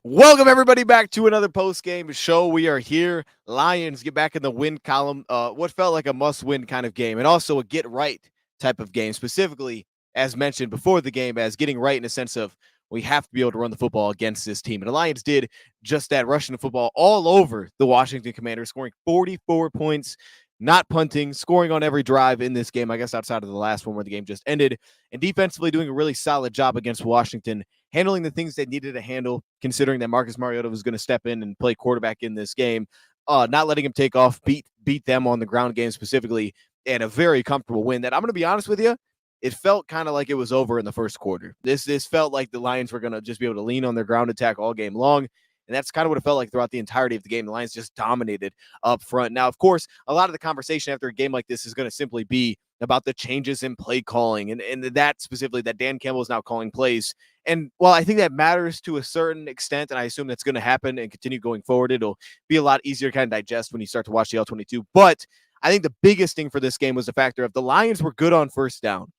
Welcome everybody back to another post-game show. We are here. Lions get back in the win column. What felt like a must-win kind of game, and also a get-right type of game. Specifically, as mentioned before the game, as getting right in a sense of we have to be able to run the football against this team. And the Lions did just that, rushing the football all over the Washington Commanders, scoring 44 points, not punting, scoring on every drive in this game. I guess outside of the last one where the game just ended, and defensively doing a really solid job against Washington, handling the things they needed to handle, considering that Marcus Mariota was going to step in and play quarterback in this game, not letting him take off, beat them on the ground game specifically, and a very comfortable win that I'm going to be honest with you, it felt kind of like it was over in the first quarter. This felt like the Lions were going to just be able to lean on their ground attack all game long. And that's kind of what it felt like throughout the entirety of the game. The Lions just dominated up front. Now, of course, a lot of the conversation after a game like this is going to simply be about the changes in play calling and that specifically that Dan Campbell is now calling plays. And while I think that matters to a certain extent, and I assume that's going to happen and continue going forward, it'll be a lot easier to kind of digest when you start to watch the L22. But I think the biggest thing for this game was the factor of the Lions were good on first down.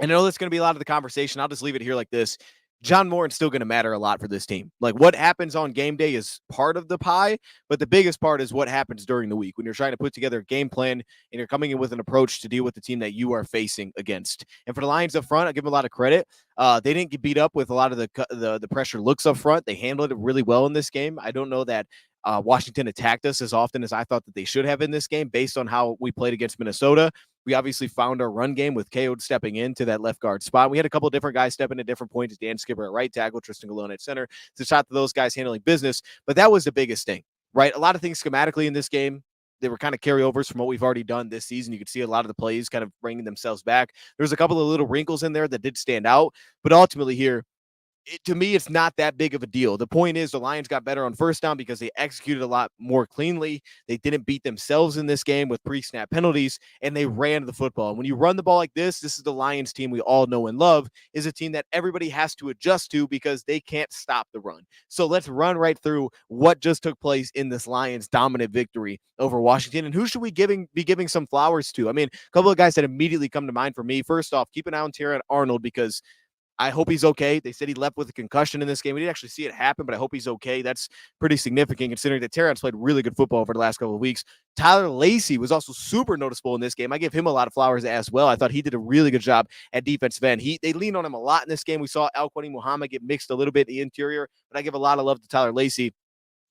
And I know that's going to be a lot of the conversation. I'll just leave it here like this. John Morton's still going to matter a lot for this team. Like what happens on game day is part of the pie, but the biggest part is what happens during the week when you're trying to put together a game plan and you're coming in with an approach to deal with the team that you are facing against. And for the Lions up front, I give them a lot of credit. They didn't get beat up with a lot of the pressure looks up front. They handled it really well in this game. I don't know that Washington attacked us as often as I thought that they should have in this game based on how we played against Minnesota. We obviously found our run game with KO stepping into that left guard spot. We had a couple of different guys stepping at different points. Dan Skipper at right tackle, Tristan Galone at center. To shot to those guys handling business. But that was the biggest thing, right? A lot of things schematically in this game, they were kind of carryovers from what we've already done this season. You could see a lot of the plays kind of bringing themselves back. There's a couple of little wrinkles in there that did stand out. But ultimately here, to me, it's not that big of a deal. The point is the Lions got better on first down because they executed a lot more cleanly. They didn't beat themselves in this game with pre-snap penalties, and they ran the football. And when you run the ball like this is the Lions team we all know and love, is a team that everybody has to adjust to because they can't stop the run. So let's run right through what just took place in this Lions dominant victory over Washington. And who should we be giving some flowers to? I mean, a couple of guys that immediately come to mind for me. First off, keep an eye on Terran Arnold because I hope he's okay. They said he left with a concussion in this game. We didn't actually see it happen, but I hope he's okay. That's pretty significant considering that Terrence played really good football over the last couple of weeks. Tyler Lacey was also super noticeable in this game. I give him a lot of flowers as well. I thought he did a really good job at defensive end. They leaned on him a lot in this game. We saw Al-Quani Muhammad get mixed a little bit in the interior, but I give a lot of love to Tyler Lacey.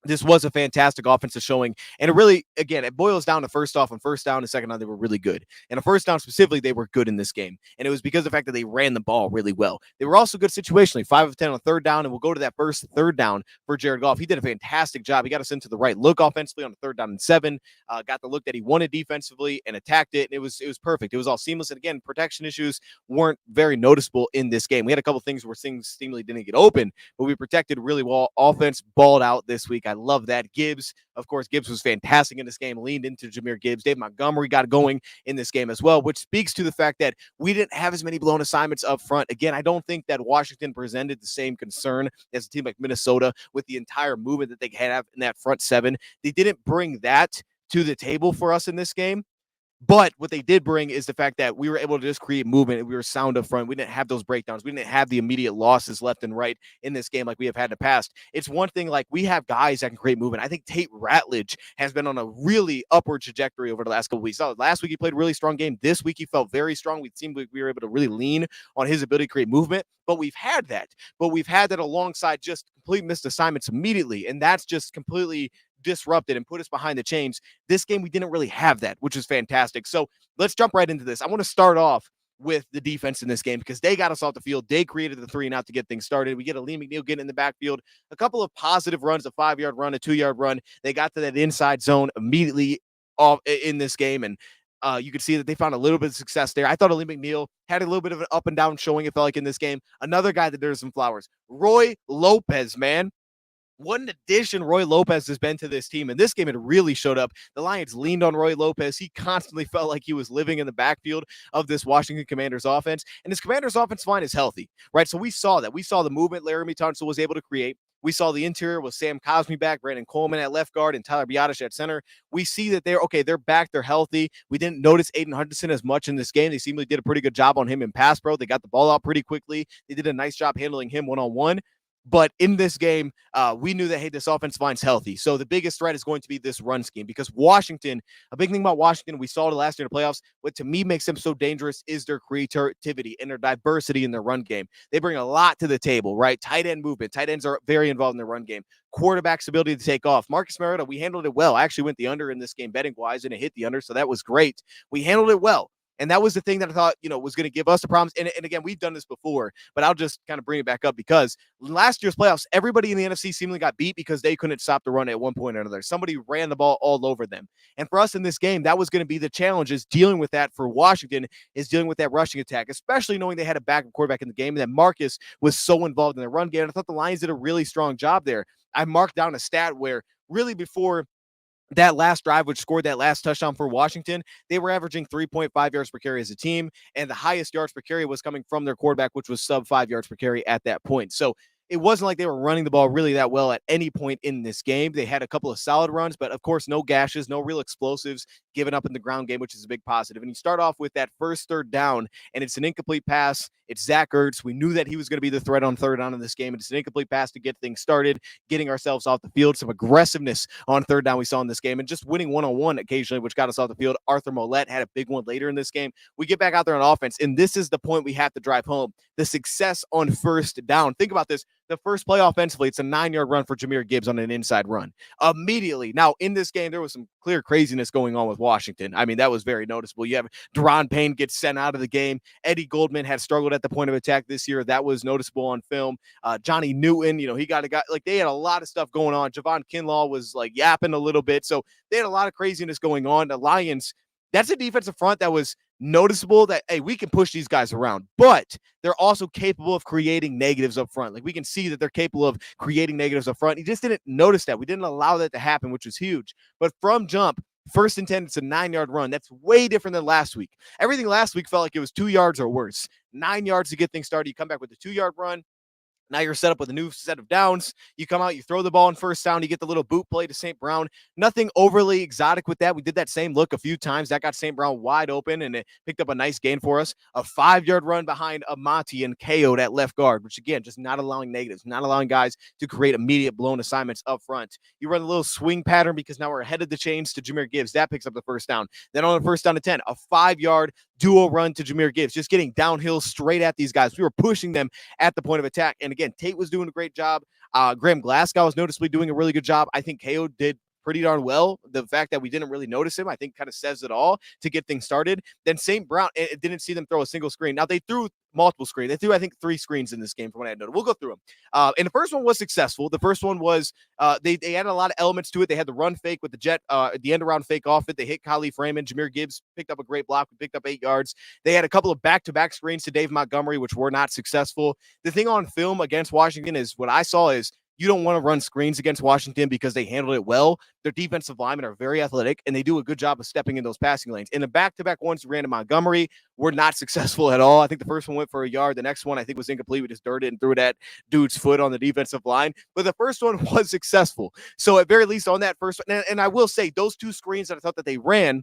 This was a fantastic offensive showing. And it really, again, it boils down to first off, on first down and second down, they were really good. And on first down specifically, they were good in this game. And it was because of the fact that they ran the ball really well. They were also good situationally, 5 of 10 on third down. And we'll go to that first third down for Jared Goff. He did a fantastic job. He got us into the right look offensively on the third down and 7, got the look that he wanted defensively and attacked it. And it was perfect. It was all seamless. And again, protection issues weren't very noticeable in this game. We had a couple things where things seemingly didn't get open, but we protected really well. Offense balled out this week. I love that. Gibbs, of course, Gibbs was fantastic in this game, leaned into Jahmyr Gibbs. Dave Montgomery got going in this game as well, which speaks to the fact that we didn't have as many blown assignments up front. Again, I don't think that Washington presented the same concern as a team like Minnesota with the entire movement that they had in that front 7. They didn't bring that to the table for us in this game. But what they did bring is the fact that we were able to just create movement and we were sound up front. We didn't have those breakdowns. We didn't have the immediate losses left and right in this game like we have had in the past. It's one thing like we have guys that can create movement. I think Tate Ratledge has been on a really upward trajectory over the last couple of weeks. So last week he played a really strong game. This week he felt very strong. We seemed like we were able to really lean on his ability to create movement. But we've had that. But we've had that alongside just complete missed assignments immediately. And that's just completely disrupted and put us behind the chains. This game, we didn't really have that, which is fantastic. So let's jump right into this. I want to start off with the defense in this game because they got us off the field. They created the 3 and out to get things started. We get a Lee McNeil getting in the backfield, a couple of positive runs, a 5-yard run, a 2-yard run. They got to that inside zone immediately off in this game, and you could see that they found a little bit of success there. I thought Lee McNeil had a little bit of an up and down showing, it felt like, in this game. Another guy that deserves some flowers, Roy Lopez, man. What an addition Roy Lopez has been to this team. In this game, it really showed up. The Lions leaned on Roy Lopez. He constantly felt like he was living in the backfield of this Washington Commanders offense. And this Commanders offense line is healthy, right? So we saw that. We saw the movement Laramie Tunsil was able to create. We saw the interior with Sam Cosmi back, Brandon Coleman at left guard, and Tyler Biadasz at center. We see that they're back, they're healthy. We didn't notice Aiden Hutchinson as much in this game. They seemingly did a pretty good job on him in pass pro. They got the ball out pretty quickly. They did a nice job handling him one-on-one. But in this game, we knew that, hey, this offensive line's healthy. So the biggest threat is going to be this run scheme because Washington, a big thing about Washington, we saw it last year in the playoffs. What to me makes them so dangerous is their creativity and their diversity in their run game. They bring a lot to the table, right? Tight end movement. Tight ends are very involved in their run game. Quarterback's ability to take off. Marcus Mariota, we handled it well. I actually went the under in this game betting wise, and it hit the under, so that was great. We handled it well. And that was the thing that I thought, was going to give us the problems. And again, we've done this before, but I'll just kind of bring it back up because last year's playoffs, everybody in the NFC seemingly got beat because they couldn't stop the run at one point or another. Somebody ran the ball all over them. And for us in this game, that was going to be the challenge, is dealing with that for Washington, is dealing with that rushing attack, especially knowing they had a backup quarterback in the game and that Marcus was so involved in the run game. And I thought the Lions did a really strong job there. I marked down a stat where really before that last drive, which scored that last touchdown for Washington, they were averaging 3.5 yards per carry as a team, and the highest yards per carry was coming from their quarterback, which was sub 5 yards per carry at that point. So it wasn't like they were running the ball really that well at any point in this game. They had a couple of solid runs, but of course, no gashes, no real explosives given up in the ground game, which is a big positive. And you start off with that first third down, and it's an incomplete pass. It's Zach Ertz. We knew that he was going to be the threat on third down in this game. And it's an incomplete pass to get things started, getting ourselves off the field. Some aggressiveness on third down we saw in this game, and just winning one-on-one occasionally, which got us off the field. Arthur Mollett had a big one later in this game. We get back out there on offense, and this is the point we have to drive home. The success on first down. Think about this. The first play offensively, it's a 9-yard run for Jahmyr Gibbs on an inside run. Immediately. Now, in this game, there was some clear craziness going on with Washington. I mean, that was very noticeable. You have Deron Payne gets sent out of the game. Eddie Goldman had struggled at the point of attack this year. That was noticeable on film. Johnny Newton, he got a guy. Like, they had a lot of stuff going on. Javon Kinlaw was, like, yapping a little bit. So they had a lot of craziness going on. The Lions, that's a defensive front that was noticeable that, hey, we can push these guys around, but they're also capable of creating negatives up front. Like, we can see that they're capable of creating negatives up front. He just didn't notice that. We didn't allow that to happen, which was huge. But from jump, first and 10, it's a 9-yard run. That's way different than last week. Everything last week felt like it was 2 yards or worse. 9 yards to get things started. You come back with a 2-yard run. Now you're set up with a new set of downs. You come out, you throw the ball in first down, you get the little boot play to St. Brown. Nothing overly exotic with that. We did that same look a few times. That got St. Brown wide open, and it picked up a nice gain for us. A 5-yard run behind Amati and KO'd at left guard, which, again, just not allowing negatives, not allowing guys to create immediate blown assignments up front. You run a little swing pattern because now we're ahead of the chains to Jahmyr Gibbs. That picks up the first down. Then on the first down to 10, a 5-yard dual run to Jahmyr Gibbs, just getting downhill straight at these guys. We were pushing them at the point of attack. And again, Tate was doing a great job. Graham Glasgow was noticeably doing a really good job. I think KO did pretty darn well. The fact that we didn't really notice him, I think, kind of says it all to get things started. Then St. Brown, it didn't see them throw a single screen. Now, they threw multiple screens. They threw, I think, 3 screens in this game from what I had noted. We'll go through them. And the first one was successful. The first one was they added a lot of elements to it. They had the run fake with the jet, the end around fake off it. They hit Khalif Raymond. Jahmyr Gibbs picked up a great block. We picked up 8 yards. They had a couple of back-to-back screens to Dave Montgomery, which were not successful. The thing on film against Washington is what I saw is you don't want to run screens against Washington because they handled it well. Their defensive linemen are very athletic, and they do a good job of stepping in those passing lanes. In the back-to-back ones we ran to Montgomery were not successful at all. I think the first one went for a yard. The next one I think was incomplete. We just dirted it and threw it at dude's foot on the defensive line. But the first one was successful. So at very least on that first one, and I will say those 2 screens that I thought that they ran,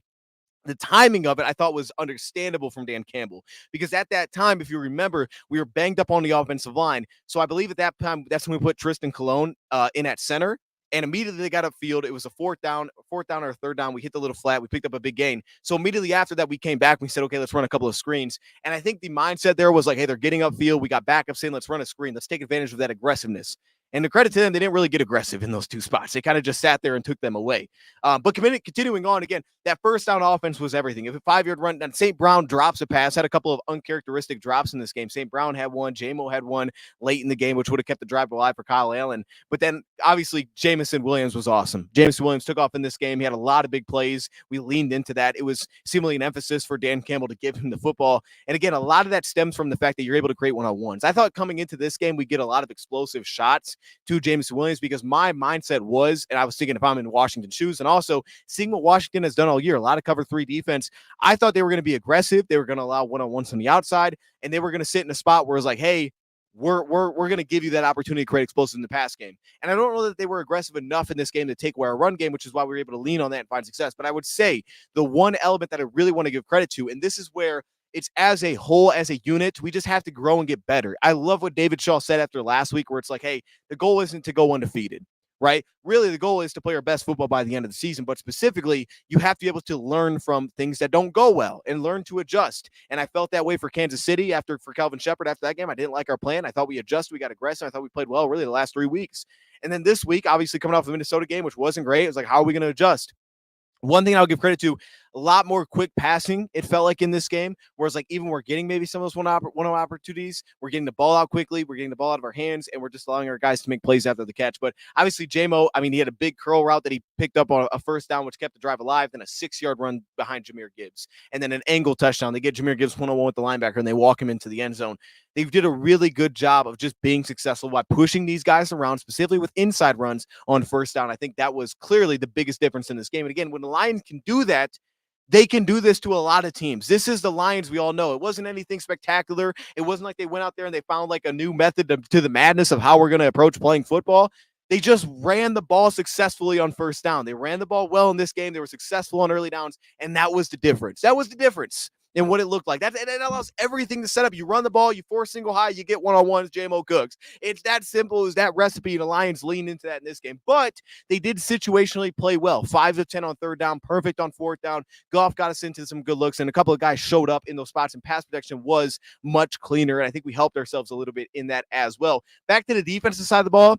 the timing of it, I thought, was understandable from Dan Campbell, because at that time, if you remember, we were banged up on the offensive line. So I believe at that time, that's when we put Tristan Colon in at center. And immediately they got upfield. It was a fourth down or a third down. We hit the little flat. We picked up a big gain. So immediately after that, we came back. We said, okay, let's run a couple of screens. And I think the mindset there was like, hey, they're getting upfield. We got backup saying, let's run a screen. Let's take advantage of that aggressiveness. And the credit to them, they didn't really get aggressive in those 2 spots. They kind of just sat there and took them away. But continuing on, again, that first down offense was everything. If a 5-yard run, then St. Brown drops a pass, had a couple of uncharacteristic drops in this game. St. Brown had one. J-Mo had one late in the game, which would have kept the drive alive for Kyle Allen. But then, obviously, Jamison Williams was awesome. Jamison Williams took off in this game. He had a lot of big plays. We leaned into that. It was seemingly an emphasis for Dan Campbell to give him the football. And again, a lot of that stems from the fact that you're able to create one-on-ones. I thought coming into this game, we get a lot of explosive shots to Jamison Williams, because my mindset was, and I was thinking if I'm in Washington's shoes, and also seeing what Washington has done all year, a lot of cover 3 defense, I thought they were going to be aggressive. They were going to allow one-on-ones on the outside, and they were going to sit in a spot where it's like, hey, we're going to give you that opportunity to create explosives in the pass game. And I don't know that they were aggressive enough in this game to take away our run game, which is why we were able to lean on that and find success. But I would say the one element that I really want to give credit to, and this is where It's as a whole, as a unit, we just have to grow and get better. I love what David Shaw said after last week, where it's like, hey, the goal isn't to go undefeated, right? Really, the goal is to play our best football by the end of the season. But specifically, you have to be able to learn from things that don't go well and learn to adjust. And I felt that way for Kansas City for Calvin Shepard after that game. I didn't like our plan. I thought we adjusted, we got aggressive. I thought we played well really the last 3 weeks. And then this week, obviously coming off the Minnesota game, which wasn't great, it was like, how are we going to adjust? One thing I'll give credit to, a lot more quick passing, it felt like in this game, whereas like even we're getting maybe some of those one-on opportunities, we're getting the ball out quickly, we're getting the ball out of our hands, and we're just allowing our guys to make plays after the catch. But obviously, JMO, I mean, he had a big curl route that he picked up on a first down, which kept the drive alive, then a 6-yard run behind Jahmyr Gibbs, and then an angle touchdown. They get Jahmyr Gibbs one-on-one with the linebacker, and they walk him into the end zone. They did a really good job of just being successful by pushing these guys around, specifically with inside runs on first down. I think that was clearly the biggest difference in this game. And again, when the Lions can do that, they can do this to a lot of teams. This is the Lions we all know. It wasn't anything spectacular. It wasn't like they went out there and they found like a new method to the madness of how we're going to approach playing football. They just ran the ball successfully on first down. They ran the ball well in this game. They were successful on early downs, and that was the difference. That was the difference in what it looked like. That allows everything to set up. You run the ball, you force single high, you get one-on-ones, JMO cooks. It's that simple as that recipe, and the Lions lean into that in this game. But they did situationally play well. 5 of 10 on third down, perfect on fourth down. Goff got us into some good looks, and a couple of guys showed up in those spots, and pass protection was much cleaner, and I think we helped ourselves a little bit in that as well. Back to the defensive side of the ball,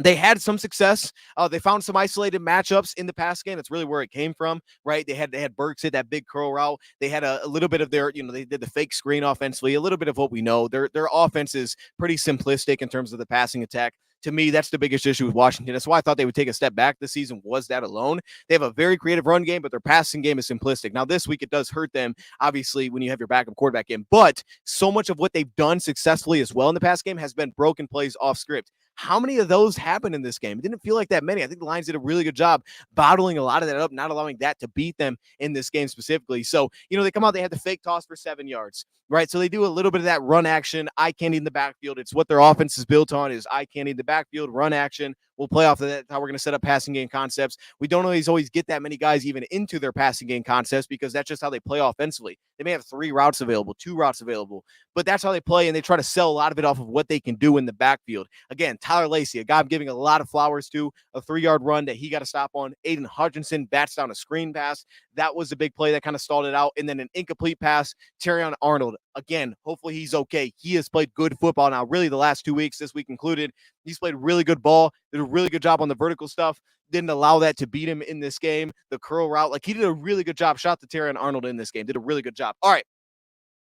they had some success. They found some isolated matchups in the pass game. That's really where it came from, right? They had Burks hit that big curl route. They had a little bit of their, they did the fake screen offensively, a little bit of what we know. Their offense is pretty simplistic in terms of the passing attack. To me, that's the biggest issue with Washington. That's why I thought they would take a step back this season, was that alone. They have a very creative run game, but their passing game is simplistic. Now, this week, it does hurt them, obviously, when you have your backup quarterback in. But so much of what they've done successfully as well in the pass game has been broken plays off script. How many of those happened in this game? It didn't feel like that many. I think the Lions did a really good job bottling a lot of that up, not allowing that to beat them in this game specifically. So, they come out, they had the fake toss for 7 yards, right? So they do a little bit of that run action, eye candy in the backfield. It's what their offense is built on, is eye candy in the backfield, run action. We'll play off of that. That's how we're going to set up passing game concepts. We don't always get that many guys even into their passing game concepts, because that's just how they play offensively. They may have 3 routes available, 2 routes available, but that's how they play, and they try to sell a lot of it off of what they can do in the backfield. Again, Tyler Lacey, a guy I'm giving a lot of flowers to, a 3-yard run that he got to stop on. Aiden Hutchinson bats down a screen pass. That was the big play that kind of stalled it out. And then an incomplete pass, Terrion Arnold. Again, hopefully he's okay. He has played good football now, really the last 2 weeks, this week included. He's played really good ball, did a really good job on the vertical stuff. Didn't allow that to beat him in this game. The curl route, like, he did a really good job. Shot to Terrion Arnold in this game. Did a really good job. All right.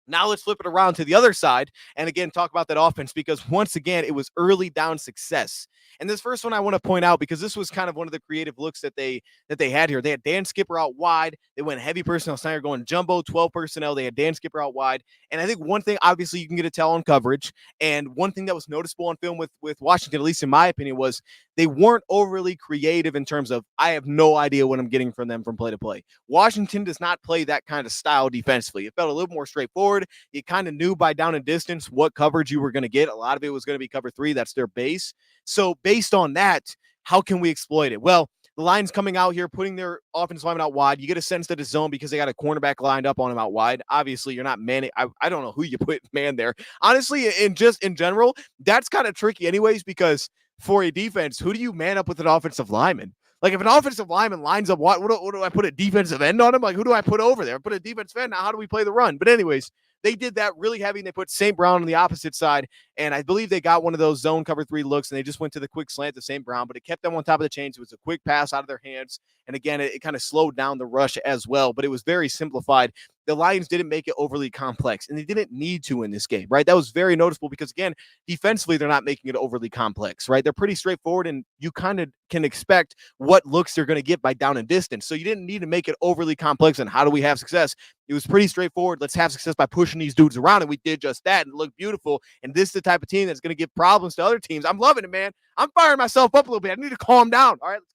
Now let's flip it around to the other side and again talk about that offense, because once again, it was early down success. And this first one I want to point out, because this was kind of one of the creative looks that they had here. They had Dan Skipper out wide. They went heavy personnel. Snyder going jumbo, 12 personnel. They had Dan Skipper out wide. And I think one thing, obviously, you can get a tell on coverage. And one thing that was noticeable on film with Washington, at least in my opinion, was they weren't overly creative in terms of, I have no idea what I'm getting from them from play to play. Washington does not play that kind of style defensively. It felt a little more straightforward. You kind of knew by down and distance what coverage you were going to get. A lot of it was going to be cover 3. That's their base. So based on that, how can we exploit it? Well, the Lions coming out here, putting their offensive lineman out wide. You get a sense that it's zone because they got a cornerback lined up on him out wide. Obviously, you're not manning. I don't know who you put man there. Honestly, in general, that's kind of tricky anyways, because for a defense, who do you man up with an offensive lineman? Like, if an offensive lineman lines up, what do I put a defensive end on him? Like, who do I put over there? I put a defensive end. Now, how do we play the run? But anyways, they did that really heavy, and they put St. Brown on the opposite side, and I believe they got one of those zone cover 3 looks, and they just went to the quick slant to St. Brown, but it kept them on top of the chains. It was a quick pass out of their hands, and again, it kind of slowed down the rush as well, but it was very simplified. The Lions didn't make it overly complex, and they didn't need to in this game, right? That was very noticeable because, again, defensively, they're not making it overly complex, right? They're pretty straightforward, and you kind of can expect what looks they're going to get by down and distance. So you didn't need to make it overly complex. And how do we have success? It was pretty straightforward. Let's have success by pushing these dudes around, and we did just that, and it looked beautiful. And this is the type of team that's going to give problems to other teams. I'm loving it, man. I'm firing myself up a little bit. I need to calm down. All right, let's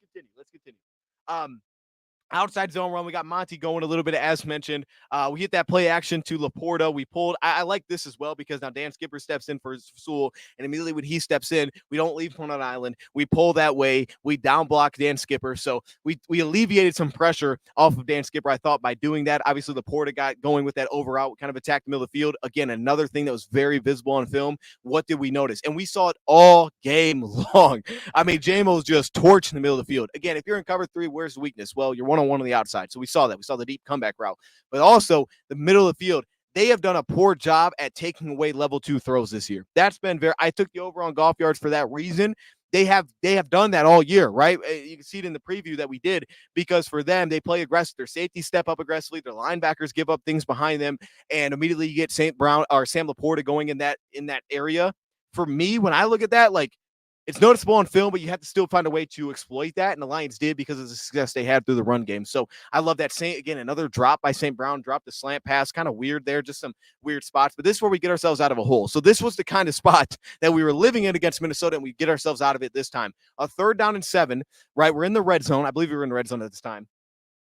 continue. outside zone run. We got Monty going a little bit, as mentioned. We hit that play action to Laporta. We pulled. I like this as well because now Dan Skipper steps in for Sewell, and immediately when he steps in, we don't leave him on an island. We pull that way. We down block Dan Skipper. So we alleviated some pressure off of Dan Skipper, I thought, by doing that. Obviously, Laporta got going with that over out, kind of attack the middle of the field. Again, another thing that was very visible on film. What did we notice? And we saw it all game long. I mean, JMO's just torching the middle of the field. Again, if you're in cover three, where's the weakness? Well, you're one on the outside. So we saw that. We saw the deep comeback route. But also, the middle of the field, they have done a poor job at taking away level 2 throws this year. That's been I took the over on golf yards for that reason. They have done that all year, right? You can see it in the preview that we did because for them, they play aggressive. Their safeties step up aggressively. Their linebackers give up things behind them, and immediately you get St. Brown or Sam Laporta going in that area. For me, when I look at that, like, it's noticeable on film, but you have to still find a way to exploit that. And the Lions did because of the success they had through the run game. So I love that. Again, another drop by St. Brown, dropped the slant pass, kind of weird there, just some weird spots. But this is where we get ourselves out of a hole. So this was the kind of spot that we were living in against Minnesota, and we get ourselves out of it this time. A 3rd down and 7, right? We're in the red zone. I believe we were in the red zone at this time.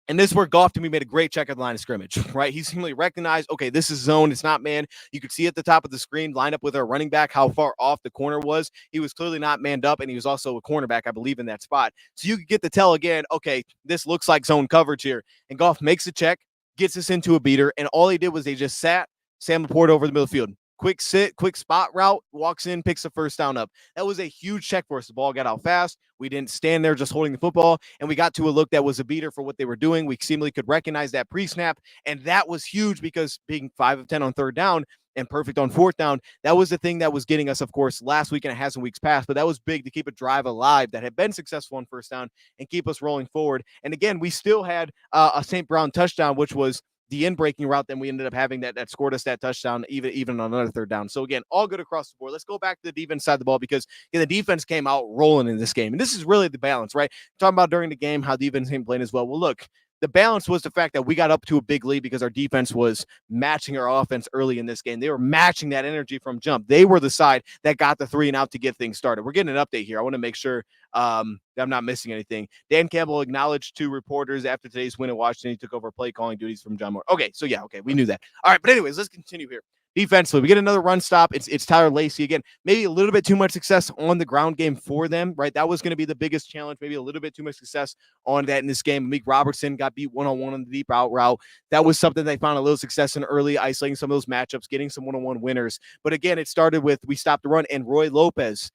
And this is where Goff, to me, made a great check at the line of scrimmage, right? He seemingly recognized, okay, this is zone. It's not man. You could see at the top of the screen, line up with our running back, how far off the corner was. He was clearly not manned up, and he was also a cornerback, I believe, in that spot. So you could get the tell again, okay, this looks like zone coverage here. And Goff makes a check, gets us into a beater, and all he did was they just sat Sam Laporta over the middle of the field. Quick sit, quick spot route, walks in, picks the first down up. That was a huge check for us. The ball got out fast. We didn't stand there just holding the football, and we got to a look that was a beater for what they were doing. We seemingly could recognize that pre-snap, and that was huge because being 5 of 10 on 3rd down and perfect on 4th down, that was the thing that was getting us, of course, last week, and it has in weeks past, but that was big to keep a drive alive that had been successful on 1st down and keep us rolling forward. And again, we still had a St. Brown touchdown, which was the in-breaking route, then we ended up having that scored us that touchdown, even on another 3rd down. So again, all good across the board. Let's go back to the defense side of the ball because the defense came out rolling in this game. And this is really the balance, right? Talking about during the game, how defense came playing as well. Well, look, the balance was the fact that we got up to a big lead because our defense was matching our offense early in this game. They were matching that energy from jump. They were the side that got the 3 and out to get things started. We're getting an update here. I want to make sure I'm not missing anything. Dan Campbell acknowledged to reporters after today's win in Washington, he took over play calling duties from John Moore. Okay, so yeah, okay, we knew that. All right, but anyways, let's continue here. Defensively, we get another run stop. It's Tyler Lacey again. Maybe a little bit too much success on the ground game for them, right? That was going to be the biggest challenge. Maybe a little bit too much success on that in this game. Meek Robertson got beat one-on-one on the deep out route. That was something they found a little success in early, isolating some of those matchups, getting some one-on-one winners. But again, it started with we stopped the run, and Roy Lopez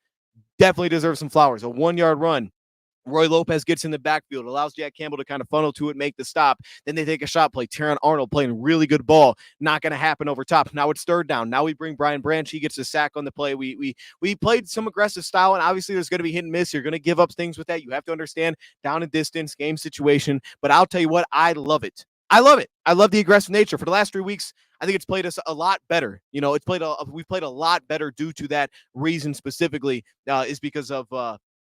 definitely deserves some flowers. A 1-yard run. Roy Lopez gets in the backfield, allows Jack Campbell to kind of funnel to it, make the stop. Then they take a shot play. Terron Arnold playing really good ball. Not going to happen over top. Now it's 3rd down. Now we bring Brian Branch. He gets a sack on the play. We played some aggressive style, and obviously there's going to be hit and miss. You're going to give up things with that. You have to understand down and distance, game situation. But I'll tell you what, I love it. I love it. I love the aggressive nature. For the last 3 weeks, I think it's played us a lot better. You know, we've played a lot better due to that reason specifically is because of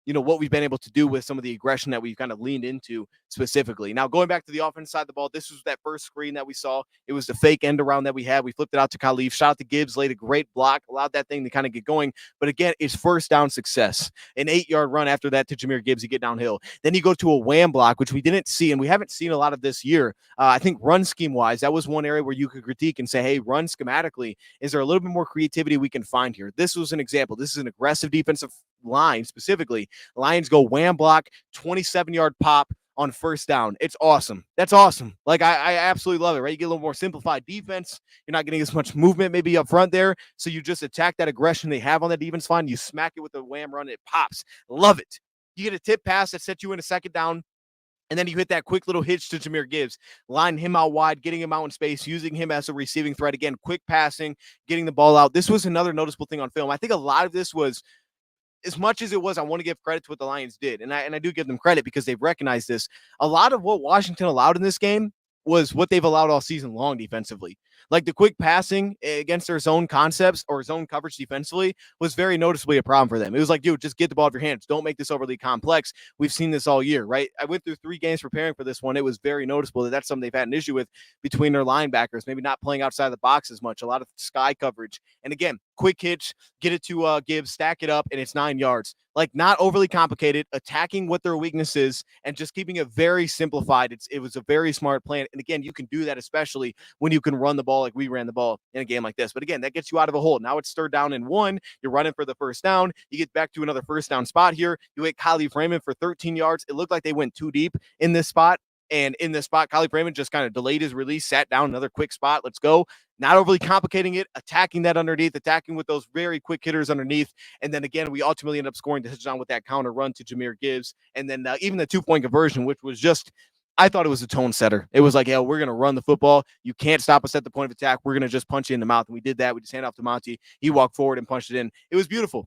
what we've been able to do with some of the aggression that we've kind of leaned into specifically. Now, going back to the offense side of the ball, this was that first screen that we saw. It was the fake end around that we had. We flipped it out to Khalif, shot out to Gibbs, laid a great block, allowed that thing to kind of get going. But again, it's 1st down success. An 8-yard run after that to Jahmyr Gibbs, you get downhill. Then you go to a wham block, which we didn't see, and we haven't seen a lot of this year. I think run scheme-wise, that was one area where you could critique and say, hey, run schematically, is there a little bit more creativity we can find here? This was an example. This is an aggressive defensive line specifically. Lions go wham block, 27-yard pop on 1st down. It's awesome. That's awesome. Like, I absolutely love it, right? You get a little more simplified defense. You're not getting as much movement maybe up front there. So you just attack that aggression they have on that defense line. You smack it with a wham run. It pops. Love it. You get a tip pass that sets you in a 2nd down. And then you hit that quick little hitch to Jahmyr Gibbs, line him out wide, getting him out in space, using him as a receiving threat. Again, quick passing, getting the ball out. This was another noticeable thing on film. I think a lot of this was, as much as it was, I want to give credit to what the Lions did. And I do give them credit because they've recognized this. A lot of what Washington allowed in this game was what they've allowed all season long defensively. Like the quick passing against their zone concepts or zone coverage defensively was very noticeably a problem for them. It was like, dude, just get the ball out of your hands. Don't make this overly complex. We've seen this all year, right? I went through 3 games preparing for this one. It was very noticeable that that's something they've had an issue with between their linebackers, maybe not playing outside the box as much, a lot of sky coverage. And again, quick hitch, get it to Gibbs, stack it up, and it's 9 yards. Like not overly complicated, attacking what their weakness is, and just keeping it very simplified. It was a very smart plan. And again, you can do that especially when you can run the ball like we ran the ball in a game like this. But again, that gets you out of a hole. Now it's 3rd down and 1. You're running for the first down. You get back to another first down spot here. You hit Khalif Raymond for 13 yards. It looked like they went too deep in this spot. And in this spot, Khalif Raymond just kind of delayed his release, sat down, another quick spot. Let's go. Not overly complicating it, attacking that underneath, attacking with those very quick hitters underneath. And then again, we ultimately end up scoring the touchdown with that counter run to Jahmyr Gibbs. And then even the 2-point conversion, which was just, I thought it was a tone setter. It was like, yeah, we're going to run the football. You can't stop us at the point of attack. We're going to just punch you in the mouth. And we did that. We just hand off to Monty. He walked forward and punched it in. It was beautiful.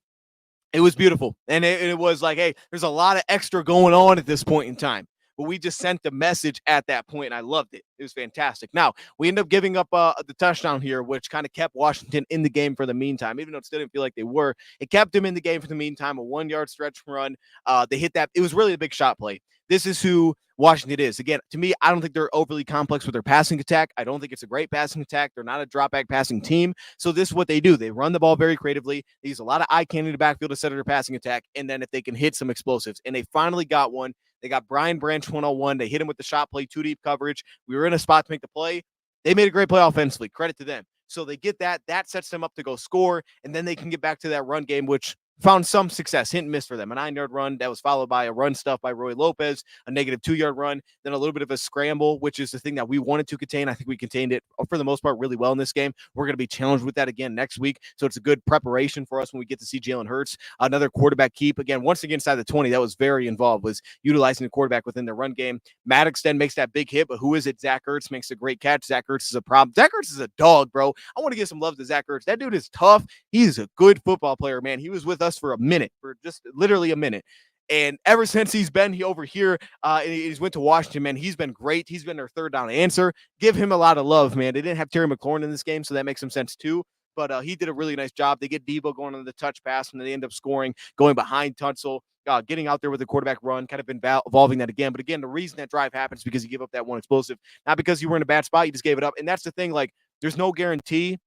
It was beautiful. And it was like, hey, there's a lot of extra going on at this point in time. But we just sent the message at that point, and I loved it. It was fantastic. Now, we ended up giving up the touchdown here, which kind of kept Washington in the game for the meantime, even though it still didn't feel like they were. It kept them in the game for the meantime, a 1-yard stretch run. They hit that. It was really a big shot play. This is who Washington is. Again, to me, I don't think they're overly complex with their passing attack. I don't think it's a great passing attack. They're not a drop back passing team. So this is what they do. They run the ball very creatively. They use a lot of eye candy in the backfield to set their passing attack. And then if they can hit some explosives, and they finally got one. They got Brian Branch 101. They hit him with the shot play, 2 deep coverage. We were in a spot to make the play. They made a great play offensively. Credit to them. So they get that. That sets them up to go score, and then they can get back to that run game, which found some success, hit and miss for them. A 9-yard run that was followed by a run stuff by Roy Lopez, a negative 2-yard run, then a little bit of a scramble, which is the thing that we wanted to contain. I think we contained it for the most part really well in this game. We're going to be challenged with that again next week. So it's a good preparation for us when we get to see Jalen Hurts. Another quarterback keep. Again, once again, inside the 20, that was very involved, was utilizing the quarterback within the run game. Maddox then makes that big hit, but who is it? Zach Ertz makes a great catch. Zach Ertz is a problem. Zach Ertz is a dog, bro. I want to give some love to Zach Ertz. That dude is tough. He's a good football player, man. He was with us for a minute, for just literally a minute. And ever since he's been over here, he's went to Washington, man, he's been great. He's been their 3rd down answer. Give him a lot of love, man. They didn't have Terry McLaurin in this game, so that makes some sense too. But he did a really nice job. They get Debo going on the touch pass, and they end up scoring, going behind Tunsil, getting out there with the quarterback run, kind of involving that again. But again, the reason that drive happens is because you give up that one explosive, not because you were in a bad spot. You just gave it up. And that's the thing. Like, there's no guarantee.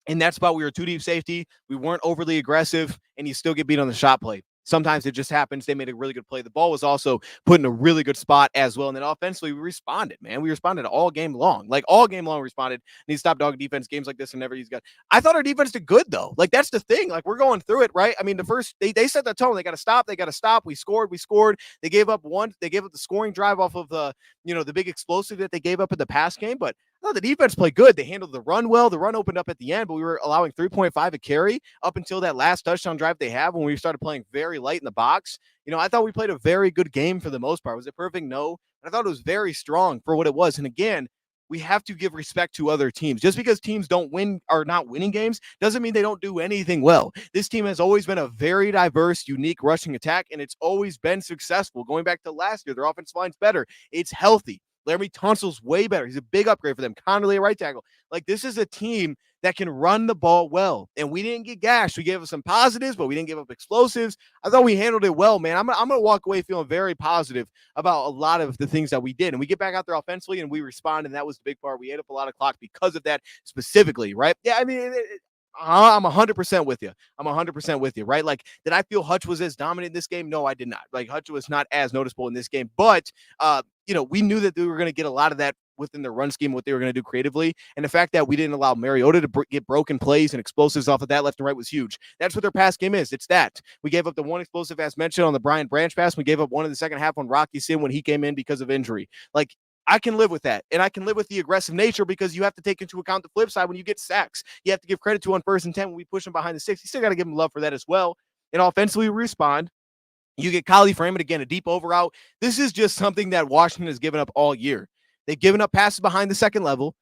In that spot, we were 2 deep safety. We weren't overly aggressive, and you still get beat on the shot play. Sometimes it just happens. They made a really good play. The ball was also put in a really good spot as well. And then offensively, we responded, man. We responded all game long. Like, all game long, we responded. Need to stop dog defense. Games like this and never use got. I thought our defense did good, though. Like, that's the thing. Like, we're going through it, right? I mean, the first, they set the tone. They got to stop. They got to stop. We scored. They gave up one. They gave up the scoring drive off of the big explosive that they gave up in the pass game. But no, the defense played good. They handled the run well. The run opened up at the end, but we were allowing 3.5 a carry up until that last touchdown drive they have when we started playing very light in the box. I thought we played a very good game for the most part. Was it perfect? No. I thought it was very strong for what it was. And again, we have to give respect to other teams. Just because teams don't win or not winning games doesn't mean they don't do anything well. This team has always been a very diverse, unique rushing attack, and it's always been successful. Going back to last year, their offensive line's better. It's healthy. Laremy Tunsil's way better. He's a big upgrade for them. Connerly at right tackle. Like, this is a team that can run the ball well. And we didn't get gashed. We gave us some positives, but we didn't give up explosives. I thought we handled it well, man. I'm going to walk away feeling very positive about a lot of the things that we did. And we get back out there offensively, and we respond, and that was the big part. We ate up a lot of clock because of that specifically, right? Yeah, I mean, I'm 100% with you. I'm 100% with you, right? Like, did I feel Hutch was as dominant in this game? No, I did not. Like, Hutch was not as noticeable in this game, but we knew that they were going to get a lot of that within their run scheme, what they were going to do creatively. And the fact that we didn't allow Mariota to get broken plays and explosives off of that left and right was huge. That's what their pass game is. It's that. We gave up the one explosive, as mentioned, on the Brian Branch pass. We gave up one in the second half on Rocky Sin when he came in because of injury. Like, I can live with that. And I can live with the aggressive nature because you have to take into account the flip side when you get sacks. You have to give credit to on 1st and 10 when we push them behind the 6. You still got to give them love for that as well. And offensively, we respond. You get Khalif Raymond again, a deep over out. This is just something that Washington has given up all year. They've given up passes behind the second level.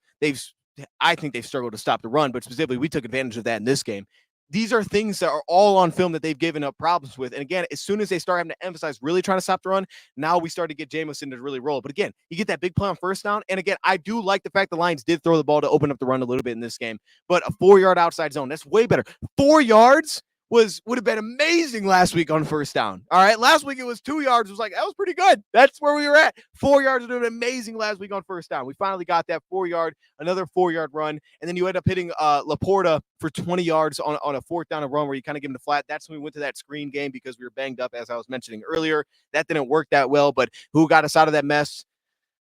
I think they've struggled to stop the run, but specifically we took advantage of that in this game. these are things that are all on film that they've given up problems with. And again, as soon as they start having to emphasize really trying to stop the run, now we start to get Jamison to really roll. But again, you get that big play on first down. And again, I do like the fact the Lions did throw the ball to open up the run a little bit in this game, but a 4-yard outside zone, that's way better. 4 yards would have been amazing last week on first down. All right. Last week it was 2 yards. It was like, that was pretty good. That's where we were at. 4 yards would have been amazing last week on first down. We finally got that 4-yard, another 4-yard run. And then you end up hitting Laporta for 20 yards on a fourth down and run where you kind of give him the flat. That's when we went to that screen game because we were banged up, as I was mentioning earlier. That didn't work that well, but who got us out of that mess?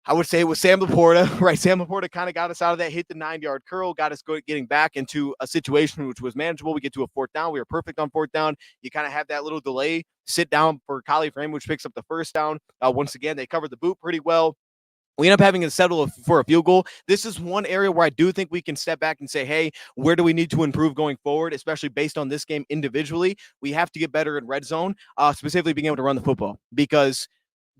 I would say it was Sam Laporta, right? Sam Laporta kind of got us out of that, hit the 9-yard curl, got us getting back into a situation which was manageable. We get to a fourth down. We were perfect on fourth down. You kind of have that little delay, sit down for Kali Frame, which picks up the first down. Once again, they covered the boot pretty well. We end up having to settle for a field goal. This is one area where I do think we can step back and say, hey, where do we need to improve going forward, especially based on this game individually? We have to get better in red zone, specifically being able to run the football, because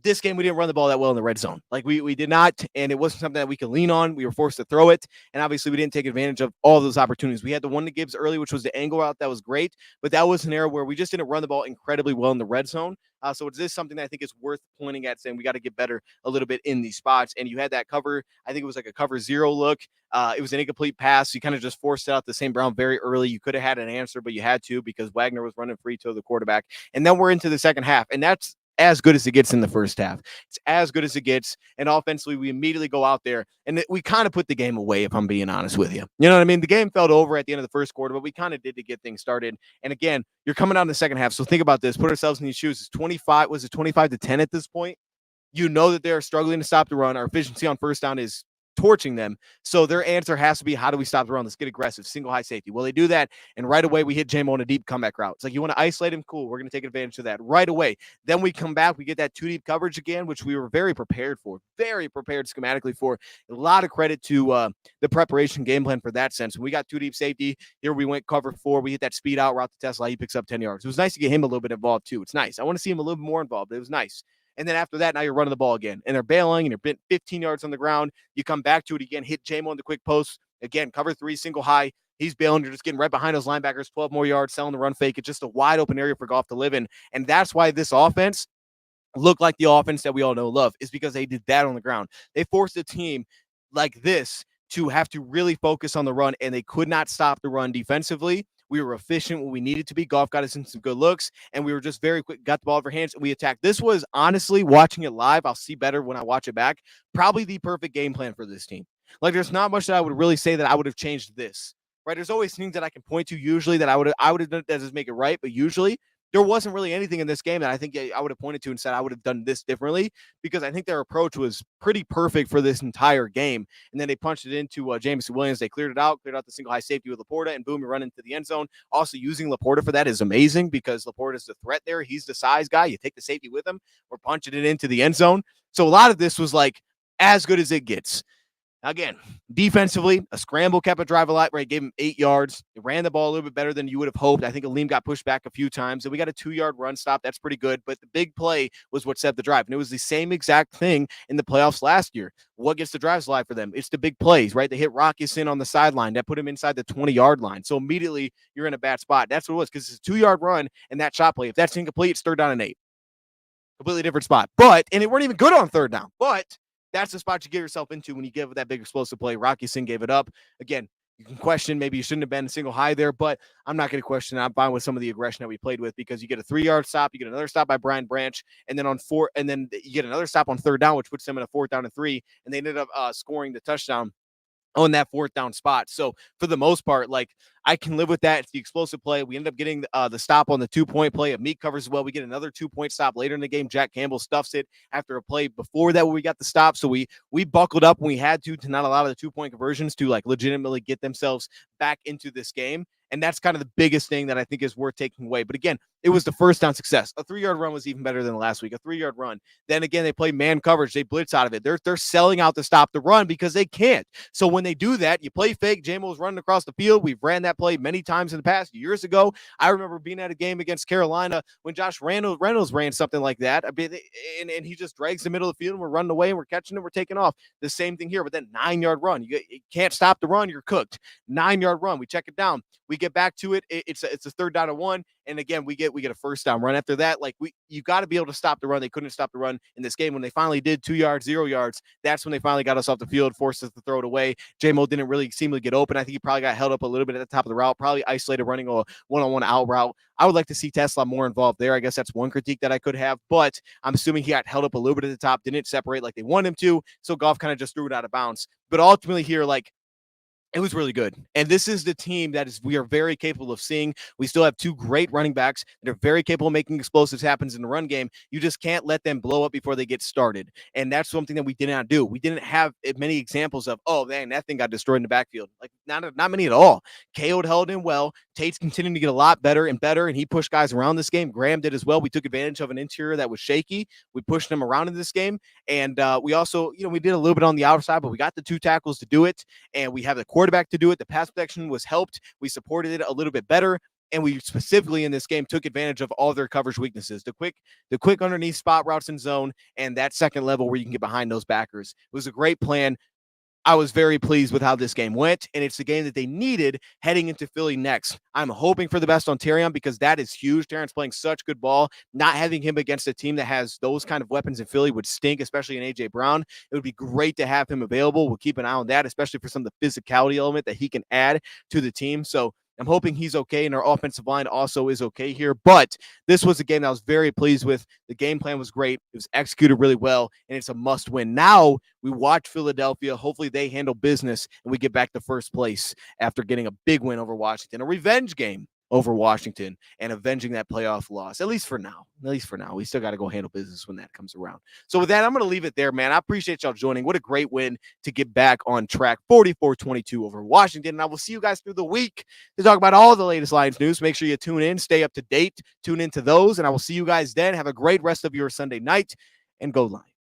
this game we didn't run the ball that well in the red zone. Like we did not, and it wasn't something that we could lean on. We were forced to throw it, and obviously we didn't take advantage of all those opportunities. We had the one to Gibbs early, which was the angle route. That was great, but that was an area where we just didn't run the ball incredibly well in the red zone. So is this something that I think is worth pointing at, saying we got to get better a little bit in these spots? And you had that cover, I think it was like a cover 0 look. It was an incomplete pass. You kind of just forced out the St. Brown very early. You could have had an answer, but you had to because Wagner was running free to the quarterback. And then we're into the second half, and that's as good as it gets in the first half. It's as good as it gets. And offensively, we immediately go out there and we kind of put the game away, if I'm being honest with you. You know what I mean? The game felt over at the end of the first quarter, but we kind of did to get things started. And again, you're coming out in the second half. So think about this. Put ourselves in these shoes. It's 25. Was it 25-10 at this point? You know that they're struggling to stop the run. Our efficiency on first down is torching them. So their answer has to be, how do we stop the run? Let's get aggressive, single high safety. Well, they do that, and right away we hit J-Mo on a deep comeback route. It's like, you want to isolate him? Cool. We're going to take advantage of that right away. Then we come back. We get that 2 deep coverage again, which we were very prepared for, very prepared schematically for. A lot of credit to the preparation game plan for that sense. When we got 2 deep safety, here we went cover 4. We hit that speed out route to Tesla. He picks up 10 yards. It was nice to get him a little bit involved too. It's nice. I want to see him a little bit more involved. It was nice. And then after that, now you're running the ball again, and they're bailing, and you're 15 yards on the ground. You come back to it again, hit J-Mo on the quick post. Again, cover 3, single high. He's bailing. You're just getting right behind those linebackers, 12 more yards, selling the run fake. It's just a wide open area for Goff to live in. And that's why this offense looked like the offense that we all know and love, is because they did that on the ground. They forced a team like this to have to really focus on the run, and they could not stop the run defensively. We were efficient when we needed to be. Goff got us in some good looks, and we were just very quick, got the ball over hands, and we attacked. This was, honestly, watching it live, I'll see better when I watch it back, probably the perfect game plan for this team. Like, there's not much that I would really say that I would have changed this, right? There's always things that I can point to usually that I would have done that just make it right, but usually there wasn't really anything in this game that I think I would have pointed to and said I would have done this differently, because I think their approach was pretty perfect for this entire game. And then they punched it into Jameson Williams. They cleared out the single high safety with Laporta, and boom, you run into the end zone. Also, using Laporta for that is amazing, because Laporta is the threat there. He's the size guy. You take the safety with him. We're punching it into the end zone. So a lot of this was like as good as it gets. Again, defensively, a scramble kept a drive alive, right? Gave him 8 yards. They ran the ball a little bit better than you would have hoped. I think Aleem got pushed back a few times, and we got a 2-yard run stop. That's pretty good, but the big play was what set the drive, and it was the same exact thing in the playoffs last year. What gets the drives alive for them? It's the big plays, right? They hit Rockison on the sideline. That put him inside the 20-yard line. So immediately you're in a bad spot. That's what it was, because it's a 2-yard run and that shot play. If that's incomplete, it's 3rd down and 8. Completely different spot. And it weren't even good on 3rd down, but that's the spot you get yourself into when you give that big explosive play. Rocky Singh gave it up. Again, you can question, maybe you shouldn't have been single high there, but I'm not going to question it. I'm fine with some of the aggression that we played with, because you get a 3-yard stop, you get another stop by Brian Branch, and then you get another stop on 3rd down, which puts them in a 4th down and 3, and they ended up scoring the touchdown on that 4th down spot. So for the most part, like, I can live with that. It's the explosive play. We end up getting the stop on the 2-point play. Meek covers as well. We get another 2-point stop later in the game. Jack Campbell stuffs it after a play before that where we got the stop. So we buckled up when we had to not allow the 2-point conversions to like legitimately get themselves back into this game. And that's kind of the biggest thing that I think is worth taking away. But again, it was the first down success. A 3-yard run was even better than last week. A 3-yard run. Then again, they play man coverage. They blitz out of it. They're selling out to stop the run because they can't. So when they do that, you play fake. J-Mo's running across the field. We've ran that that play many times in the past. Years ago, I remember being at a game against Carolina when Josh Reynolds ran something like that. I mean, and he just drags the middle of the field and we're running away and we're catching it, we're taking off. The same thing here, but then 9-yard run. You can't stop the run, you're cooked. 9-yard run. We check it down. We get back to it. It's a third down and 1. And again, we get a first down run after that. Like you got to be able to stop the run. They couldn't stop the run in this game. When they finally did 2 yards, 0 yards, that's when they finally got us off the field, forced us to throw it away. J-Mo didn't really seem to get open. I think he probably got held up a little bit at the top of the route, probably isolated running a one-on-one out route. I would like to see Tesla more involved there. I guess that's one critique that I could have, but I'm assuming he got held up a little bit at the top, didn't separate like they wanted him to. So Goff kind of just threw it out of bounds. But ultimately here, like, it was really good. And this is the team that we are very capable of seeing. We still have 2 great running backs that are very capable of making explosives happen in the run game. You just can't let them blow up before they get started. And that's something that we did not do. We didn't have many examples of, oh, man, that thing got destroyed in the backfield. Like, not many at all. KO'd held in well. Tate's continuing to get a lot better and better, and he pushed guys around this game. Graham did as well. We took advantage of an interior that was shaky. We pushed him around in this game. And we also, we did a little bit on the outside, but we got the 2 tackles to do it. And we have the quarterback to do it. The pass protection was helped. We supported it a little bit better. And we specifically in this game took advantage of all their coverage weaknesses. The quick underneath spot routes in zone and that second level where you can get behind those backers. It was a great plan. I was very pleased with how this game went, and it's the game that they needed heading into Philly next. I'm hoping for the best on Terrion because that is huge. Terrion's playing such good ball. Not having him against a team that has those kind of weapons in Philly would stink, especially in A.J. Brown. It would be great to have him available. We'll keep an eye on that, especially for some of the physicality element that he can add to the team. So I'm hoping he's okay, and our offensive line also is okay here. But this was a game that I was very pleased with. The game plan was great. It was executed really well, and it's a must-win. Now we watch Philadelphia. Hopefully they handle business, and we get back to first place after getting a big win over Washington, a revenge game over Washington and avenging that playoff loss, at least for now. We still got to go handle business when that comes around. So with that, I'm going to leave it there, man. I appreciate y'all joining. What a great win to get back on track, 44-22 over Washington. And I will see you guys through the week to talk about all the latest Lions news. Make sure you tune in, stay up to date, tune into those, and I will see you guys then. Have a great rest of your Sunday night, and go Lions.